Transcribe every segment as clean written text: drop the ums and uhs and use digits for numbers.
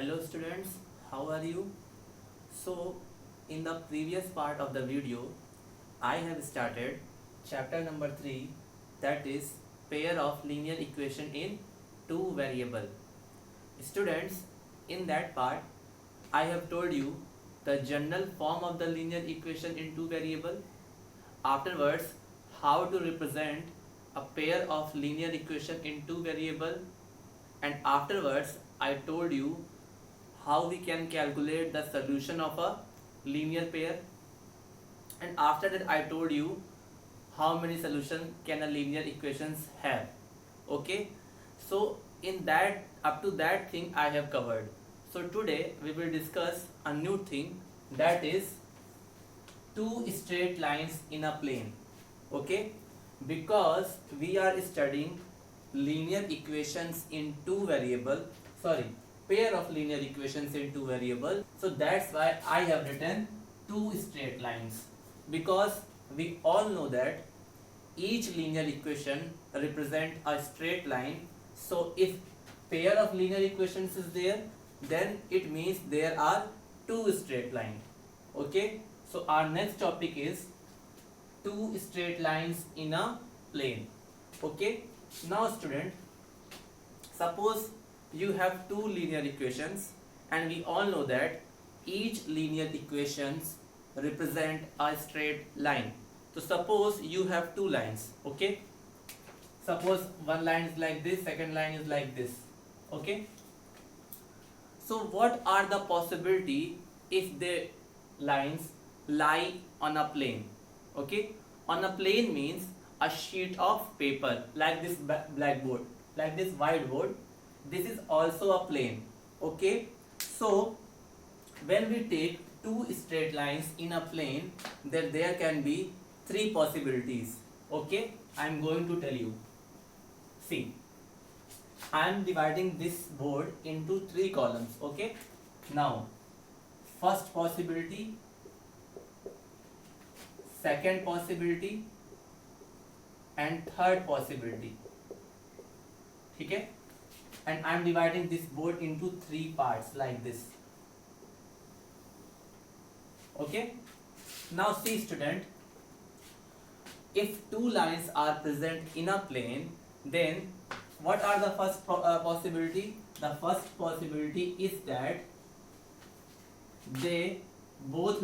Hello students, how are you? So in the previous part of the video I have started chapter number 3, that is pair of linear equation in two variable. Students, in that part I have told you the general form of the linear equation in two variable. Afterwards, how to represent a pair of linear equation in two variable, and afterwards I told you how we can calculate the solution of a linear pair, and after that I told you how many solution can a linear equations have. Okay, so in that, up to that thing I have covered. So today we will discuss a new thing, that is two straight lines in a plane. Okay, because we are studying linear equations in two variable, sorry, pair of linear equations in two variable, so that's why I have written two straight lines, because we all know that each linear equation represent a straight line. So if pair of linear equations is there, then it means there are two straight line. Okay, so our next topic is two straight lines in a plane. Okay, now student, suppose you have two linear equations, and we all know that each linear equations represent a straight line. So suppose you have two lines. Okay, suppose one line is like this, second line is like this. Okay, so what are the possibility if the lines lie on a plane? Okay, on a plane means a sheet of paper like this blackboard, like this whiteboard. This is also a plane. Okay, so when we take two straight lines in a plane, then there can be three possibilities. Okay, I am going to tell you. See, I am dividing this board into three columns. Okay, now first possibility, second possibility, and third possibility. Okay, and I am dividing this board into three parts like this. Okay, now see student, if two lines are present in a plane, then what are the first possibility? The first possibility is that they both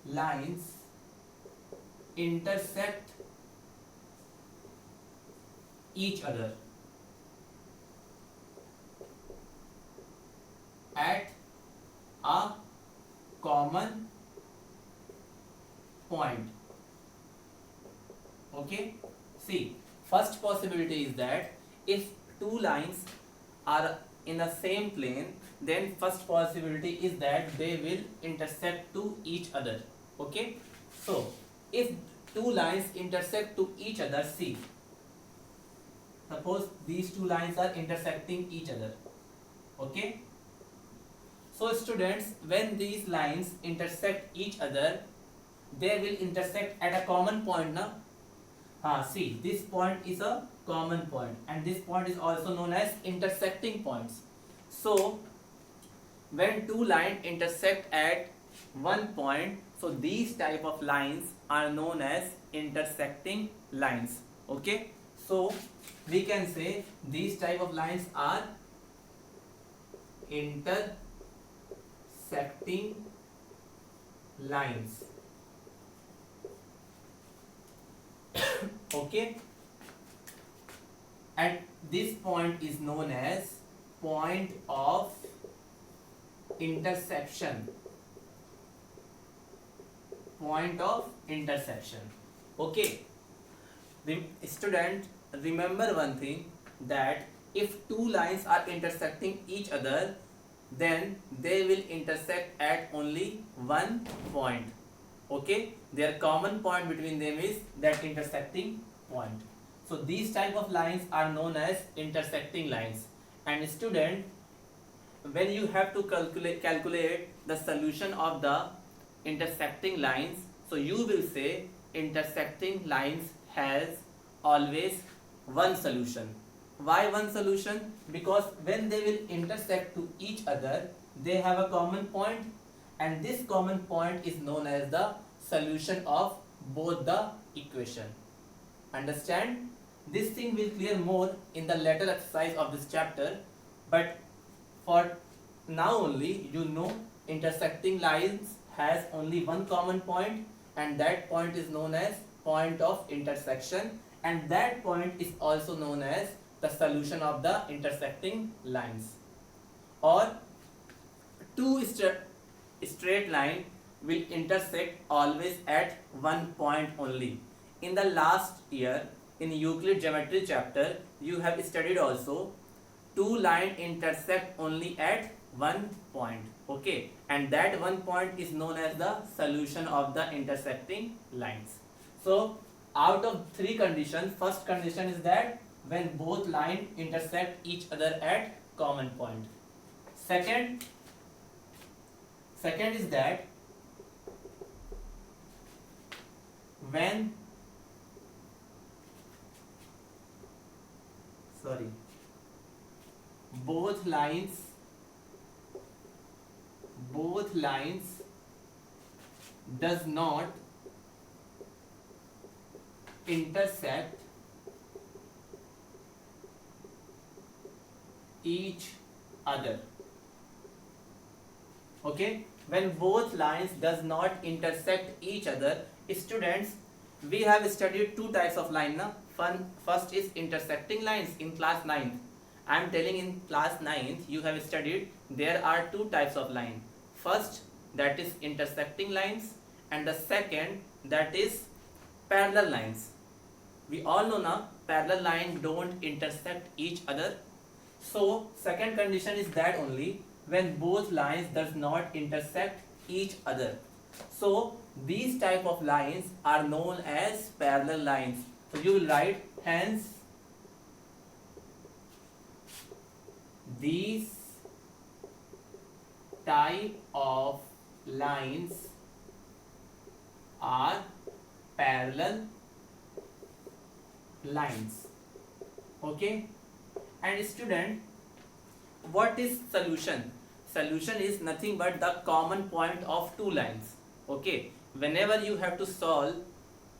lines intersect each other at a common point. Okay, see, first possibility is that if two lines are in the same plane, then first possibility is that they will intersect to each other. Okay, so if two lines intersect to each other, see, suppose these two lines are intersecting each other. Okay, so students, when these lines intersect each other, they will intersect at a common point now. See, this point is a common point, and this point is also known as intersecting points. So when two lines intersect at one point, so these type of lines are known as intersecting lines. Okay, so we can say these type of lines are intersecting lines. Okay, at this point is known as point of intersection. Point of intersection. Okay, student, remember one thing, that if two lines are intersecting each other, then they will intersect at only one point. Okay, their common point between them is that intersecting point. So these type of lines are known as intersecting lines. And student, when you have to calculate the solution of the intersecting lines, so you will say intersecting lines has always one solution. Why one solution? Because when they will intersect to each other, they have a common point, and this common point is known as the solution of both the equation. Understand? This thing will clear more in the later exercise of this chapter, but for now only you know intersecting lines has only one common point, and that point is known as point of intersection, and that point is also known as the solution of the intersecting lines. Or two straight line will intersect always at one point only. In the last year in Euclid geometry chapter you have studied also two lines intersect only at one point, okay, and that one point is known as the solution of the intersecting lines. So out of three conditions, first condition is that when both lines intersect each other at common point. Second is that when both lines does not intersect each other. Okay, when both lines does not intersect each other, students, we have studied two types of line na? First is intersecting lines in class 9th. I am telling in class 9th you have studied there are two types of line. First, that is intersecting lines, and the second, that is parallel lines. We all know now parallel lines don't intersect each other. So second condition is that only when both lines does not intersect each other. So these type of lines are known as parallel lines. So you will write, hence these type of lines are parallel lines. Okay, and student, what is solution? Solution is nothing but the common point of two lines. Okay, whenever you have to solve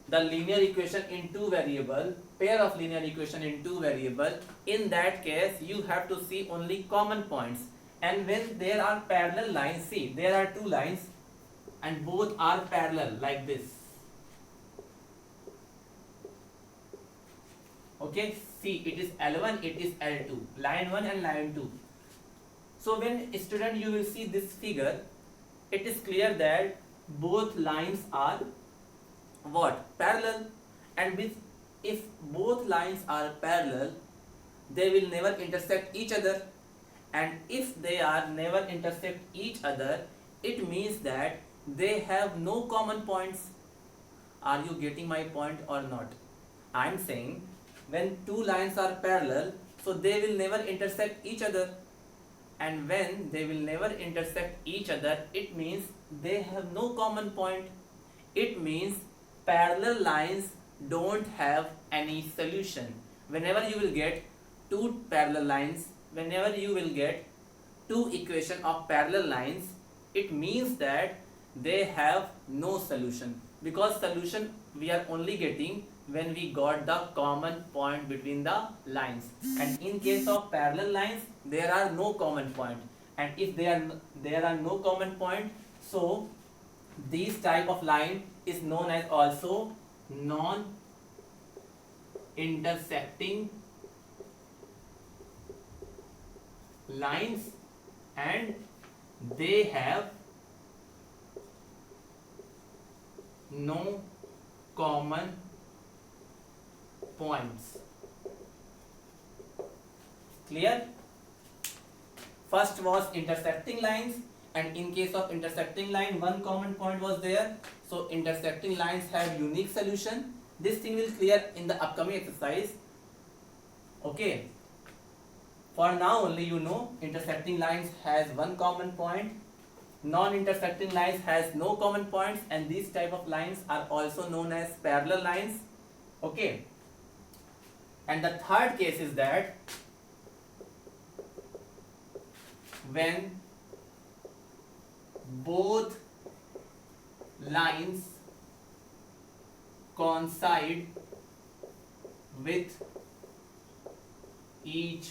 the linear equation in two variable, pair of linear equation in two variable, in that case you have to see only common points. And when there are parallel lines, see there are two lines and both are parallel like this. Okay, see it is L1, it is L2, line 1 and line 2. So when student you will see this figure, it is clear that both lines are what? Parallel. And with, if both lines are parallel, they will never intersect each other. And if they are never intersect each other, it means that they have no common points. Are you getting my point or not? I am saying when two lines are parallel, so they will never intersect each other. And when they will never intersect each other, it means they have no common point. It means parallel lines don't have any solution. Whenever you will get two parallel lines, whenever you will get two equation of parallel lines, it means that they have no solution, because solution we are only getting when we got the common point between the lines. And in case of parallel lines, there are no common point, and if there are no common point, so this type of line is known as also non-intersecting lines, and they have no common points. Clear? First was intersecting lines, and in case of intersecting line, one common point was there. So intersecting lines have unique solution. This thing will clear in the upcoming exercise. Okay. For now only you know intersecting lines has one common point. Non-intersecting lines has no common points, and these type of lines are also known as parallel lines. Okay. And the third case is that when both lines coincide with each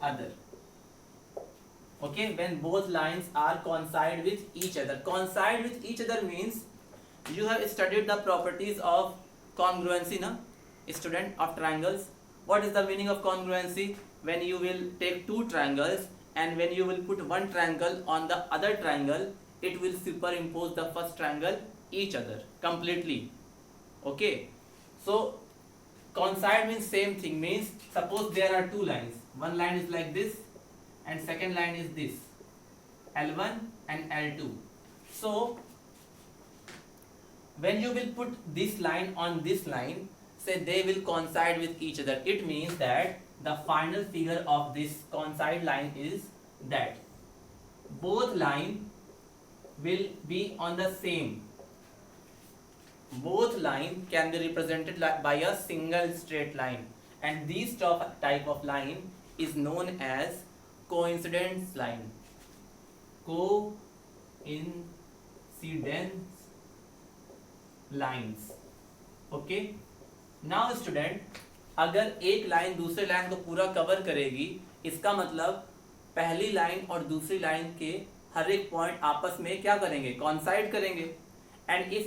other. Okay, when both lines are coincide with each other. Coincide with each other means you have studied the properties of congruency, na? Student, of triangles. What is the meaning of congruency? When you will take two triangles and when you will put one triangle on the other triangle, it will superimpose the first triangle each other completely. Okay, so coincide means same thing, means suppose there are two lines, one line is like this and second line is this, L1 and L2. So when you will put this line on this line, say they will coincide with each other. It means that the final figure of this coincide line is that both line will be on the same. Both line can be represented by a single straight line, and this type of line is known as coincidence line. Coincidence lines. Okay. Now student, अगर एक line दूसरे line को पूरा cover करेगी, इसका मतलब पहली line और दूसरी लाइन के हर एक पॉइंट आपस में क्या करेंगे, coincide करेंगे. And if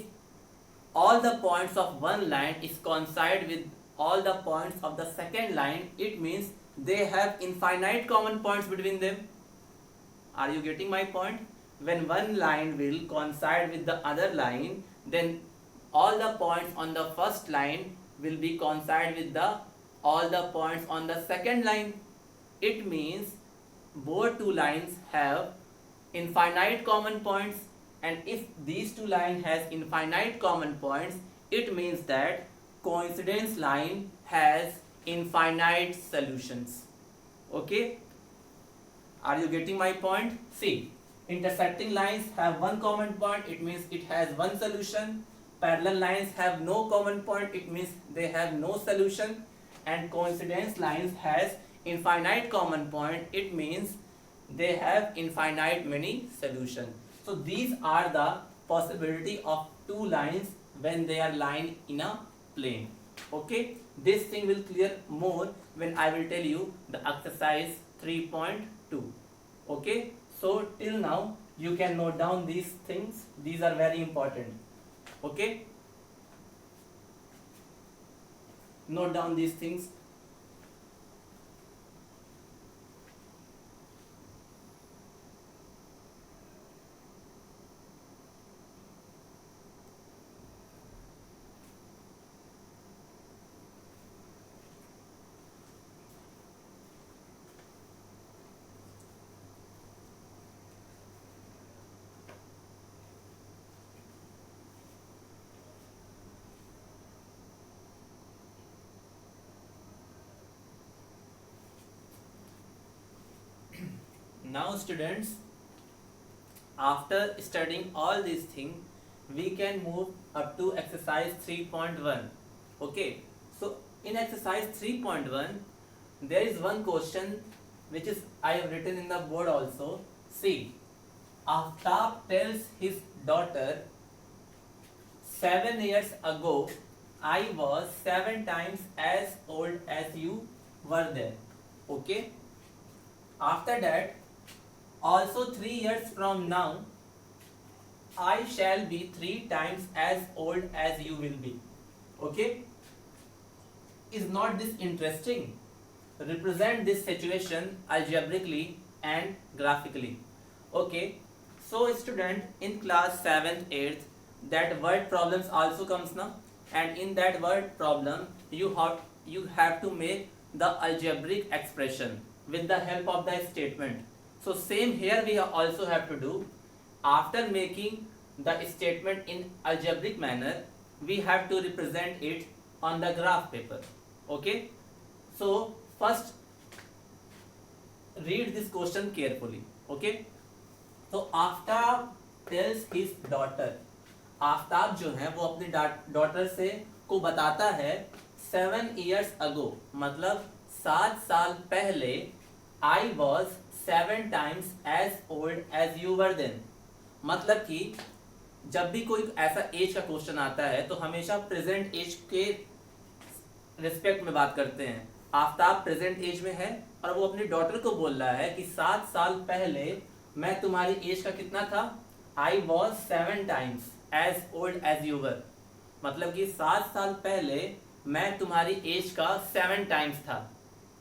all the points of one line is coincide with all the points of the second line, it means they have infinite common points between them. Are you getting my point? When one line will coincide with the other line, then all the points on the first line will be coincide with all the points on the second line. It means both two lines have infinite common points, and if these two lines has infinite common points, it means that coincidence line has infinite solutions. Okay, are you getting my point? See, intersecting lines have one common point, it means it has one solution. Parallel lines have no common point, it means they have no solution. And coincidence lines has infinite common point, it means they have infinite many solutions. So these are the possibility of two lines when they are lying in a plane. Okay, this thing will clear more when I will tell you the exercise 3.2. Okay, so till now you can note down these things, these are very important. Okay, note down these things. Now students, after studying all these things, we can move up to exercise 3.1. Okay, so in exercise 3.1, there is one question which is I have written in the board also. See, Aftab tells his daughter, 7 years ago, I was 7 times as old as you were then. Okay, after that, also 3 years from now, I shall be 3 times as old as you will be. Okay, is not this interesting? Represent this situation algebraically and graphically. Okay, so student, in class 7th 8th, that word problems also comes now, and in that word problem you have to make the algebraic expression with the help of the statement. So same here we also have to do. After making the statement in algebraic manner, we have to represent it on the graph paper. Okay, so first read this question carefully. Okay, so Aftab tells his daughter, Aftab जो है वो अपनी daughter से को बताता है 7 years ago मतलब 7 साल पहले I was 7 times as old as you were then। मतलब कि जब भी कोई ऐसा एज का क्वेश्चन आता है तो हमेशा प्रेजेंट एज के रिस्पेक्ट में बात करते हैं। आफ्ताब प्रेजेंट एज में है और वो अपनी डॉटर को बोल रहा है कि 7 साल पहले मैं तुम्हारी एज का कितना था, I was 7 times as old as you were. मतलब कि 7 साल पहले मैं तुम्हारी एज का 7 टाइम्स था।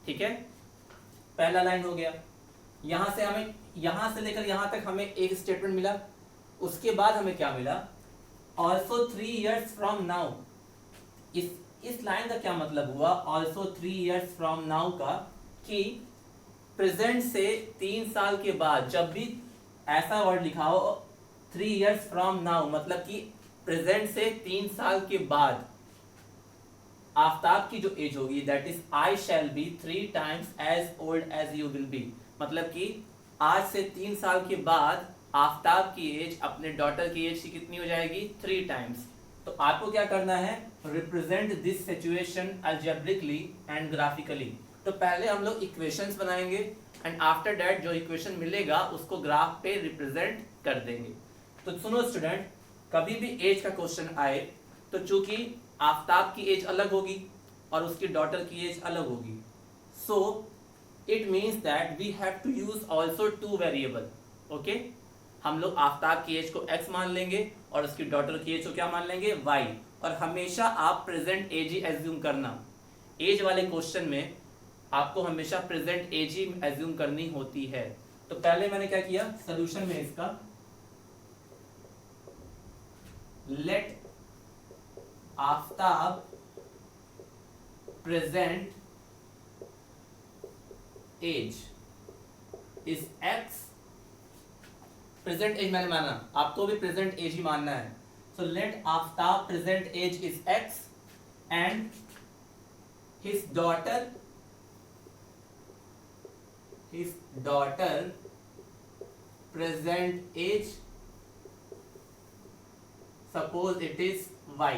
ठीक है, पहला लाइन हो गया। यहां से लेकर यहां तक हमें एक स्टेटमेंट मिला। उसके बाद हमें क्या मिला, ऑल्सो 3 years फ्रॉम नाउ। इस लाइन का क्या मतलब हुआ, ऑल्सो 3 years फ्रॉम नाउ का, कि प्रेजेंट से 3 साल के बाद जब भी ऐसा वर्ड लिखा हो 3 years फ्रॉम नाउ, मतलब कि प्रेजेंट से 3 साल के बाद आफ्ताब की जो एज होगी that is I shall be 3 times as old as you will be. मतलब कि आज से 3 साल के बाद आफ्ताब की एज अपने डॉटर की एज की कितनी हो जाएगी, 3 times। तो आपको क्या करना है, represent this situation algebraically and graphically. तो पहले हम लोग इक्वेशंस बनाएंगे एंड आफ्टर दैट जो इक्वेशन मिलेगा उसको ग्राफ पे रिप्रेजेंट कर देंगे। तो सुनो स्टूडेंट, कभी भी एज का क्वेश्चन आए तो चूंकि आफ्ताब की एज अलग होगी और उसकी डॉटर की एज अलग होगी, so it means that we have to use also 2 variable. Okay, हम लोग आफ्ताब की एज को x मान लेंगे और उसकी डॉटर की एज को क्या मान लेंगे, y। और हमेशा आप प्रेजेंट एज ही एज्यूम करना। एज वाले क्वेश्चन में आपको हमेशा प्रेजेंट एज ही एज्यूम करनी होती है। तो पहले मैंने क्या किया, सोल्यूशन में इसका let Aftab present age is x। Present age मैंने माना, आपको भी प्रेजेंट एज ही मानना है। So let Aftab present age is x and his daughter present age suppose it is y।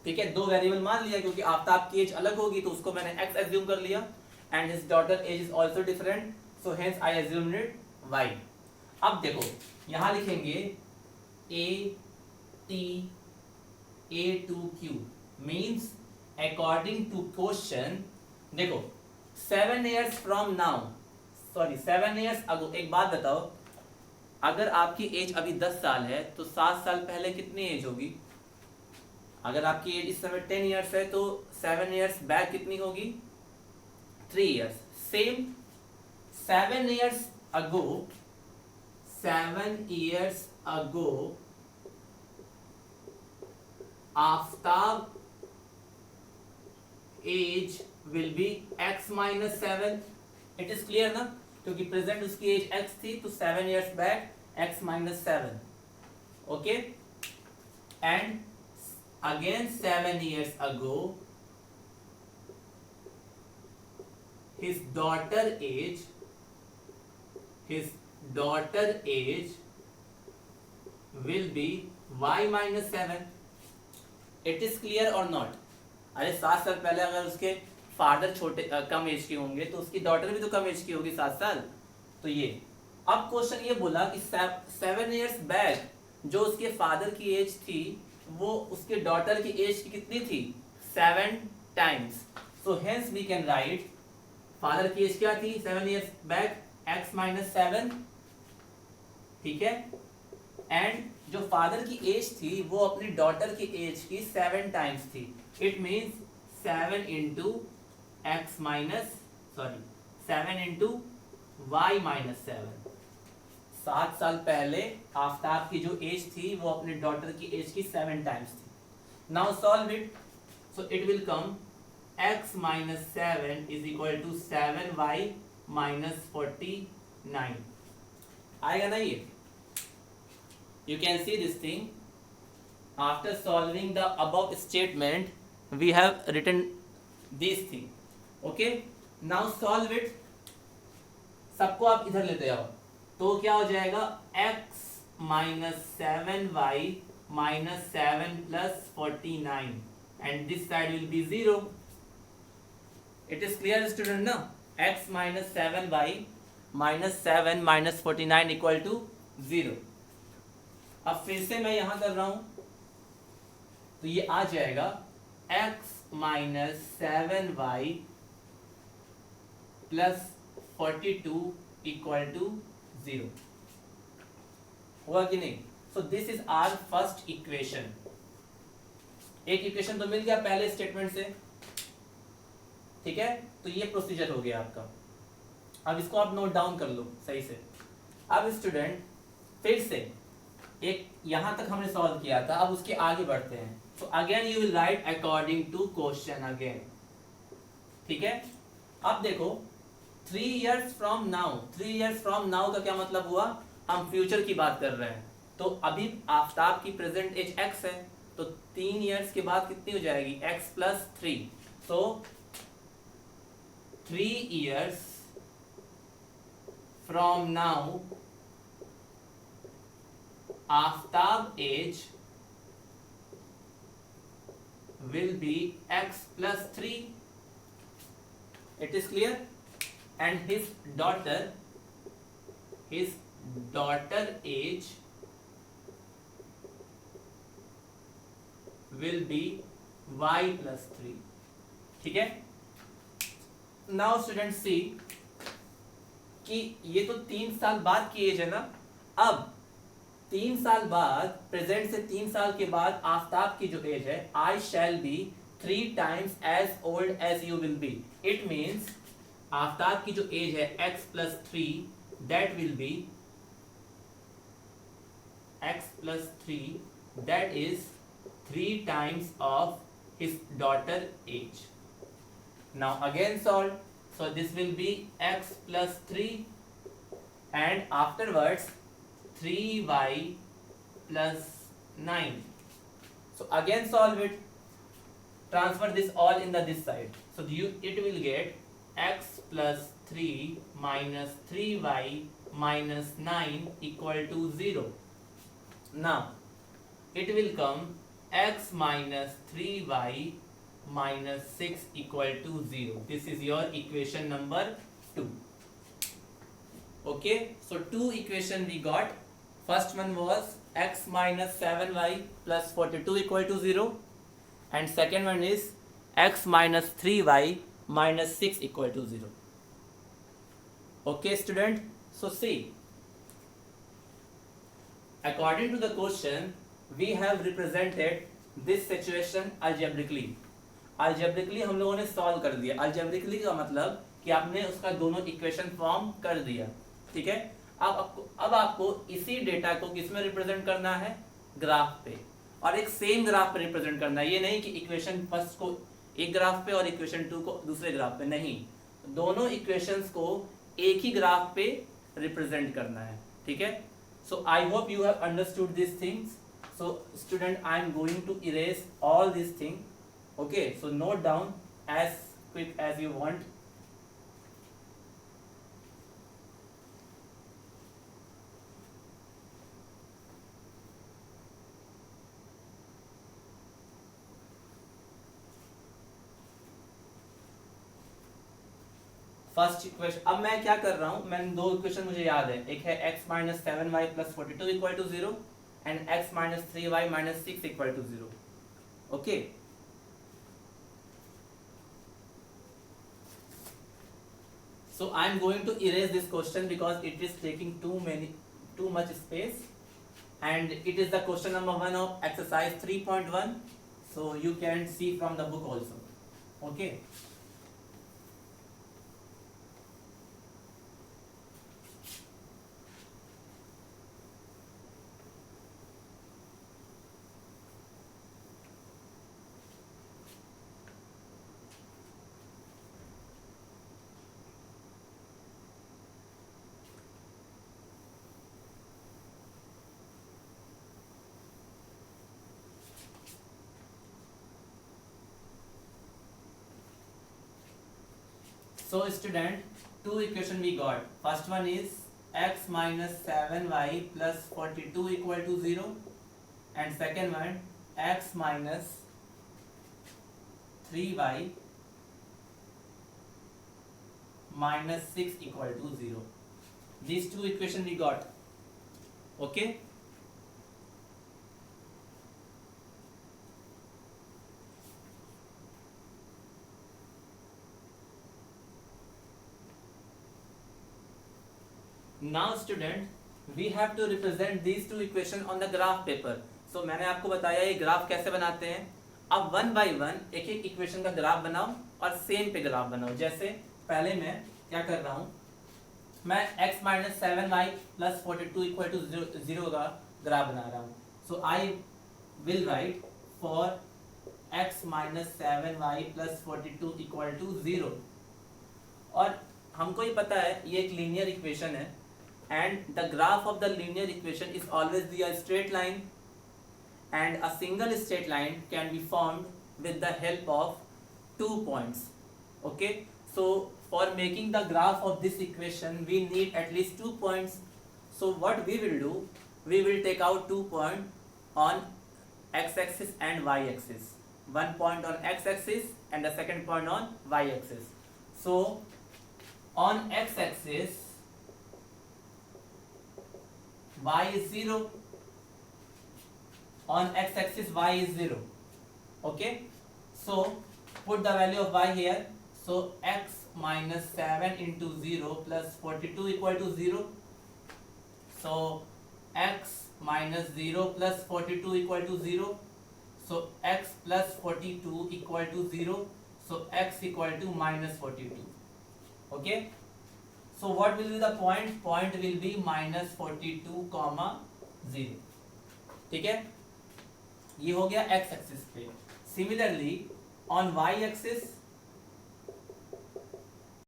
ठीक है, 2 वेरिएबल मान लिया क्योंकि आफ्ताब की एज अलग होगी तो उसको मैंने x एज्यूम कर लिया and his daughter age is also different so hence I assumed it y। अब देखो यहां लिखेंगे a t a to q means according to question। देखो 7 years from now, sorry 7 years ago। एक बात बताओ, अगर आपकी एज अभी 10 साल है तो 7 साल पहले कितनी एज होगी। अगर आपकी एज इस समय 10 years है तो 7 years बैक कितनी होगी, 3 years। Same 7 years ago, 7 years ago Aftab age will be x minus 7। It is clear ना, क्योंकि प्रेजेंट उसकी एज x थी तो 7 years back x minus 7। Okay, and again 7 years ago his daughter age will be y minus 7। It is clear और not. अरे 7 साल पहले अगर उसके फादर छोटे कम एज के होंगे तो उसकी डॉटर भी तो कम एज की होगी 7 साल। तो ये अब क्वेश्चन ये बोला कि 7 years बैक जो उसके फादर की एज थी वो उसके डॉटर की एज की कितनी थी, 7 times। So hence we can write father की एज क्या थी 7 years बैक x minus 7। ठीक है, एंड जो फादर की एज थी वो अपनी डॉटर की एज की 7 times थी। It means 7 into x minus 7 into y minus 7। 7 साल पहले आफ्ताब की जो एज थी वो अपनी डॉटर की एज की 7 times थी। Now solve it, so it will come x minus 7 is equal to 7y minus 49। आएगा ना ये, you can see this thing। After solving the above statement we have written this thing। okay, now solve it। सबको आप इधर लेते जाओ तो क्या हो जाएगा, x minus 7y minus 7 plus 49 and this side will be 0. It is clear student ना? X minus 7y minus 7 minus 49 equal to 0. अब फिर से मैं यहां कर रहा हूं तो ये आ जाएगा x minus 7y plus 42 equal to 0. हुआ कि नहीं? So this is our first equation. एक इक्वेशन तो मिल गया पहले स्टेटमेंट से, ठीक है? तो ये प्रोसीजर हो गया आपका. अब इसको आप नोट डाउन कर लो सही से. अब स्टूडेंट फिर से एक यहां तक हमने सॉल्व किया था, अब उसके आगे बढ़ते हैं. तो again you will write according to question again, ठीक है? अब देखो 3 years from now, 3 years from now का क्या मतलब हुआ? हम फ्यूचर की बात कर रहे हैं. तो अभी आफ्ताब की प्रेजेंट एज x है, तो 3 years के बाद कितनी हो जाएगी? x plus 3. So 3 years from now Aftab age will be x plus 3. It is clear? And his daughter age will be y plus 3. ठीक है? Now students see कि ये तो 3 साल बाद की एज है ना. अब 3 साल बाद, प्रेजेंट से 3 साल के बाद आफ्ताब की जो एज है, I shall be 3 times as old as you will be. It means Aftab की जो एज है x plus 3, that will be x plus 3, that is 3 times of his daughter age. Now again solve. So this will be x plus 3 and afterwards 3y plus 9. So again solve it. Transfer this all in this side. So it will get x plus 3 minus 3y minus 9 equal to 0. Now it will come x minus 3y minus 6 equal to 0. This is your equation number 2. Okay, so 2 equation we got. First one was x minus 7y plus 42 equal to 0, and second one is x minus 3y minus 6 equal to 0. Okay student, so see, according to the question we have represented this situation algebraically. algebraically हम लोगों ने solve कर दिया. algebraically का मतलब कि आपने उसका दोनों equation form कर दिया, ठीक है? अब आपको इसी डेटा को किसमें रिप्रेजेंट करना है? ग्राफ पे, और एक सेम ग्राफ पे रिप्रेजेंट करना है. ये नहीं कि इक्वेशन फर्स्ट को एक ग्राफ पे और इक्वेशन 2 को दूसरे ग्राफ पे, नहीं, दोनों इक्वेशंस को एक ही ग्राफ पे रिप्रेजेंट करना है, ठीक है? So I hope you have understood this things. So student, I am going to erase all this thing. Okay, so note down as quick as you want. First equation, अब मैं क्या कर रहा हूं, मैंने दो इक्वेशन मुझे याद है. एक है x minus 7y plus 42 equal to 0 and x minus 3y minus 6 equal to 0. Okay, so I am going to erase this question because it is taking too much space, and it is the question number 1 of exercise 3.1. so you can see from the book also. Okay, so student, two equation we got. First one is x minus 7y plus 42 equal to 0, and second one x minus 3y minus 6 equal to 0. These two equation we got. Okay. Now student, we have to represent these two equation on the graph paper. So मैंने आपको बताया ये graph कैसे बनाते हैं. अब one by one एक एक इक्वेशन का ग्राफ बनाओ और सेम पे ग्राफ बनाओ. जैसे पहले मैं क्या कर रहा हूँ, मैं x minus 7y plus 42 equal to 0 का ग्राफ बना रहा हूँ. So I will write for x minus 7y plus 42 equal to 0. और हमको ये पता है ये एक लीनियर इक्वेशन है and the graph of the linear equation is always be a straight line and a single straight line can be formed with the help of 2 points. Okay, so for making the graph of this equation we need at least 2 points. So what we will do, we will take out 2 points on x-axis and y-axis, 1 point on x-axis and the second point on y-axis. So on x-axis y is 0, on x-axis y is 0. Okay, so put the value of y here. So x minus 7 into 0 plus 42 equal to 0. So x minus 0 plus 42 equal to 0. So x plus 42 equal to 0. So x equal to minus 42. Okay, so what will be the point? Point will be minus 42 comma 0. ठीक है, ये हो गया x axis पे. Similarly on y axis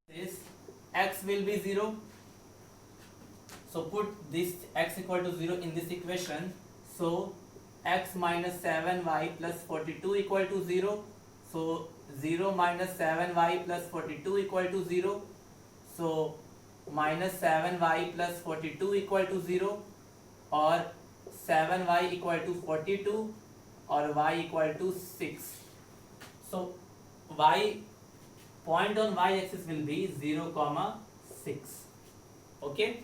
this x will be 0. So put this x equal to 0 in this equation. So x minus 7y plus 42 equal to 0. So 0 minus 7y plus 42 equal to 0. So minus 7y plus 42 equal to 0 or 7y equal to 42 or y equal to 6. So y point on y axis will be 0 comma 6. Okay,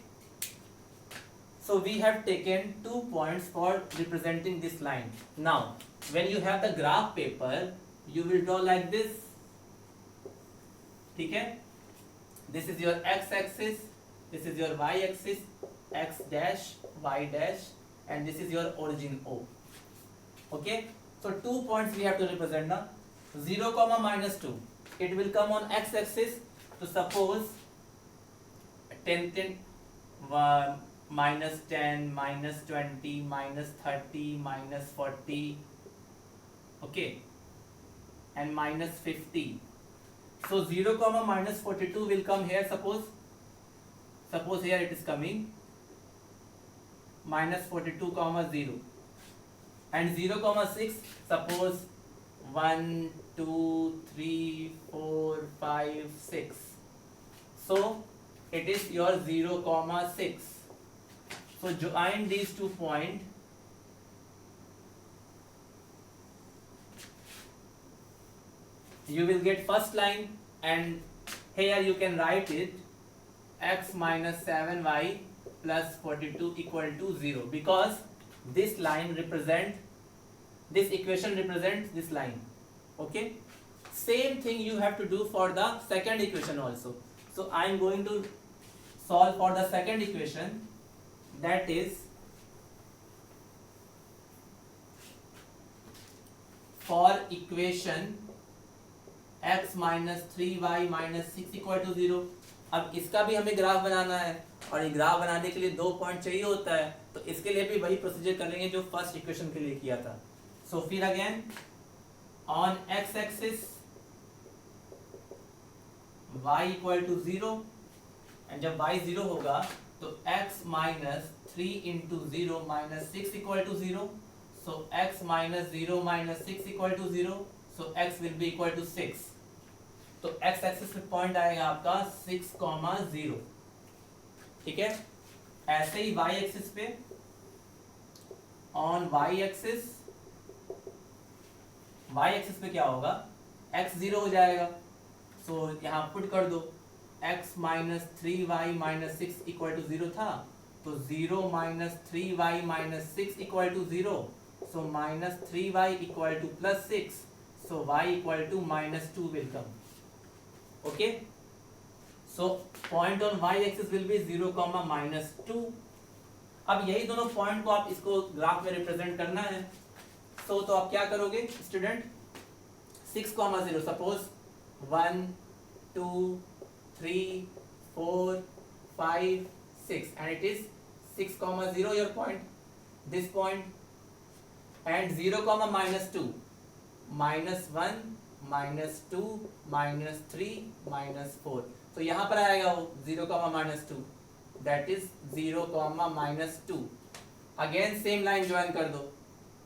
so we have taken 2 points for representing this line. Now when you have the graph paper you will draw like this. ठीक है, this is your x axis, this is your y axis, x dash y dash, and this is your origin O. Okay, so 2 points we have to represent now. 0 comma minus 2, it will come on x axis. So suppose 10 minus 10 minus 20 minus 30 minus 40. Okay, and minus 50. So 0 comma minus 42 will come here. Suppose here it is coming minus 42 comma 0, and 0 comma 6. Suppose 1 2 3 4 5 6. So it is your 0 comma 6. So join these 2 points. You will get first line, and here you can write it x minus 7y plus 42 equal to 0, because this line represent, this equation represents this line. Okay, same thing you have to do for the second equation also. So I am going to solve for the second equation, that is for equation x minus 3y minus 6 equal to 0. अब इसका भी हमें graph बनाना है, और ये graph बनाने के लिए 2 पॉइंट चाहिए होता है. तो इसके लिए भी वही प्रोसीजर करेंगे जो फर्स्ट इक्वेशन के लिए किया था. सो फिर again on x axis y equal to 0, and जब y 0 होगा तो x minus 3 into 0 minus 6 equal to 0. So x minus 0 minus 6 equal to 0. So x will be equal to 6. तो x एक्सिस पे पॉइंट आएगा आपका 6 comma 0. ठीक है, ऐसे ही y एक्सिस पे ऑन y एक्सिस पे क्या होगा, x 0 हो जाएगा। सो यहाँ पुट कर दो, x minus 3y minus 6 equal to 0 था, तो 0 minus 3y minus 6 equal to 0, so minus 3y equal to plus 6, so y equal to minus 2 will come. Okay, so point on y axis will be 0, minus 2। अब यही दोनों point को आप इसको graph में represent करना है। तो आप क्या करोगे student, 6,0 suppose 1 2 3 4 5 6 and it is 6,0 your point, this point, and 0, minus 2, minus 1 minus 2 minus 3 minus 4, तो यहाँ पर आएगा वो 0, minus 2, that is 0, minus 2। Again same line join कर दो,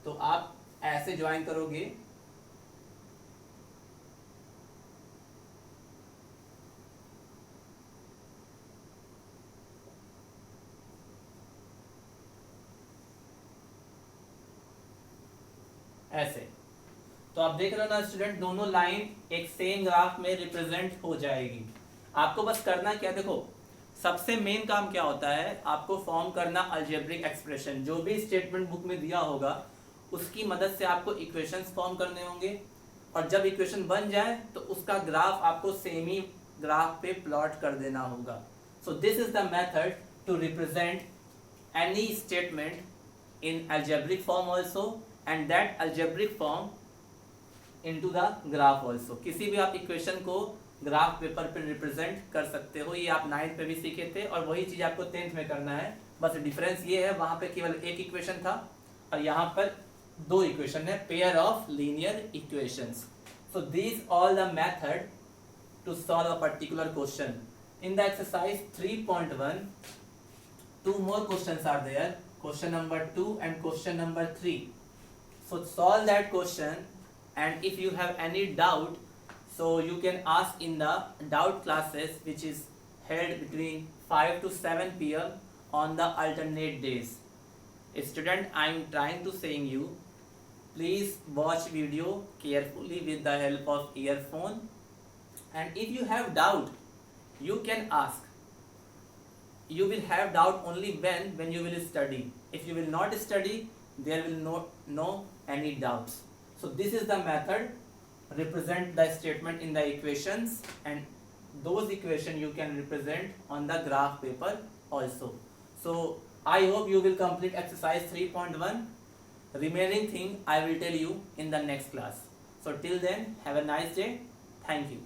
तो आप ऐसे ज्वाइन करोगे, ऐसे। तो आप देख रहे हो ना स्टूडेंट, दोनों लाइन एक सेम ग्राफ में रिप्रेजेंट हो जाएगी। आपको बस करना क्या, देखो सबसे मेन काम क्या होता है, आपको फॉर्म करना अलजेब्रिक एक्सप्रेशन। जो भी स्टेटमेंट बुक में दिया होगा उसकी मदद से आपको इक्वेशंस फॉर्म करने होंगे, और जब इक्वेशन बन जाए तो उसका ग्राफ आपको सेम ही ग्राफ पे प्लॉट कर देना होगा। So this is the method to represent any statement in algebraic form also, and that algebraic form into the graph also. किसी भी आप इक्वेशन को ग्राफ पेपर पे रिप्रेजेंट कर सकते हो। ये आप 9th पे भी सीखे थे और वही चीज आपको 10th में करना है। बस डिफरेंस ये है, वहां पे केवल एक इक्वेशन था और यहाँ पर दो इक्वेशन है, pair of linear equations. So this all the method to solve a particular question. In the exercise 3.1 two more questions are there, question number 2 and question number 3. So solve that question, and if you have any doubt, so you can ask in the doubt classes which is held between 5 to 7 p.m. on the alternate days. Student, I am trying to saying you, please watch video carefully with the help of earphone, and if you have doubt you can ask. You will have doubt only when you will study. If you will not study, there will no any doubts. So this is the method, represent the statement in the equations, and those equation you can represent on the graph paper also. So I hope you will complete exercise 3.1. Remaining thing I will tell you in the next class. So till then, have a nice day. Thank you.